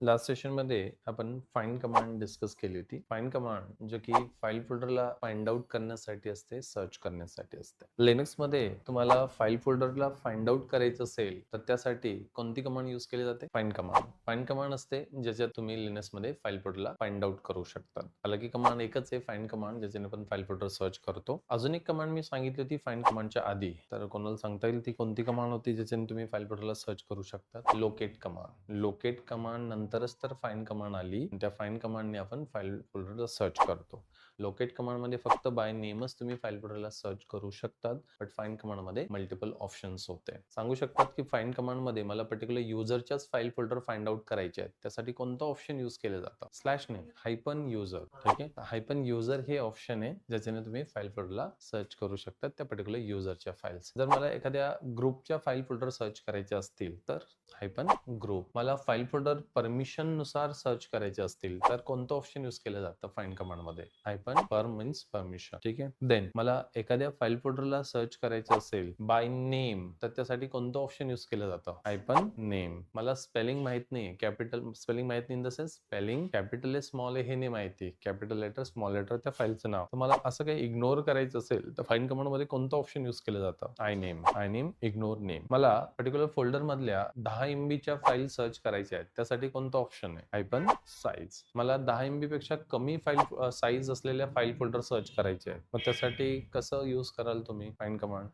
Last सेशनमध्ये आपण find command discuss केली होती. फाइंड कमांड जो की फाईल फोल्डरला फाइंड आउट करण्यासाठी असते, सर्च करण्यासाठी असते. लिनक्समध्ये तुम्हाला फाईल फोल्डरला फाइंड आउट करायचं असेल, तर त्यासाठी कोणती कमांड यूज केली जाते? Find command. फाइंड कमांड असते ज्याच्यात तुम्ही लिनक्समध्ये फाईल फोल्डरला फाइंड आउट करू शकता. हालाकी कमांड एकच आहे फाइंड कमांड, ज्याच्याने आपण फाईल फोल्डर सर्च करतो. अजून एक कमांड मी सांगितली होती फाइंड कमांडच्या आधी. तर कोणाला सांगता येईल ती कोणती कमांड होती ज्याच्याने तुम्ही फाईल फोल्डरला सर्च करू शकता? Locate command. लोकेट कमांड नंतरच तर फाइंड कमांड आली. त्या फाइंड कमांडने आपण फाईल फोल्डरला सर्च करतो. लोकेट कमांड मध्ये फक्त बाय नेमच तुम्ही फाईल फोल्डरला सर्च करू शकतात, बट फाइंड कमांड मध्ये मल्टिपल ऑप्शन्स होते. सांगू शकतात की फाइंड कमांड मध्ये मला पर्टिक्युलर युजरच्याच फाईल फोल्डर फाइंड आउट करायचे आहेत, त्यासाठी कोणतं ऑप्शन यूज केलं जातं? स्लॅश ने हायपन युजर. ठीक आहे, हायपन युजर हे ऑप्शन आहे ज्याच्याने तुम्ही फाईल फोल्डरला सर्च करू शकतात त्या पर्टिक्युलर युजरच्या फाईल्स. जर मला एखाद्या ग्रुपच्या फाईल फोल्डर सर्च करायचे असतील तर हायपन ग्रुप. मला फाईल फोल्डर परमिशन नुसार सर्च करायचे असतील तर कोणतं ऑप्शन यूज केलं जातं फाइंड कमांड मध्ये? हायपन पर मीन्स परमिशन. ठीक आहे. देन मला एखाद्या फाईल फोल्डरला सर्च करायचं असेल बाय नेम, तर त्यासाठी कोणतं ऑप्शन यूज केलं जातं? हायपन नेम. मला स्पेलिंग माहित नाही, कॅपिटल स्पेलिंग माहित नाही in the sense spelling capital आहे स्मॉल आहे हे नाही माहिती, कॅपिटल लेटर स्मॉल लेटर त्या फाईलचं नाव, तर मला असं काही इग्नोर करायचं असेल तर फाइंड कमांड मध्ये कोणतं ऑप्शन यूज केलं जातं? I name ignore name. मला पर्टिक्युलर फोल्डर मधल्या 10 MB च्या फाईल सर्च करायच्या आहेत, त्यासाठी कोणतं ऑप्शन आहे? हायपन साईज. मला 10 MB पेक्षा कमी फाईल साईज असलेल्या फाईल फोल्डर सर्च करायचे आहेत, मग त्यासाठी कसं यूज कराल तुम्ही फाइंड कमांड?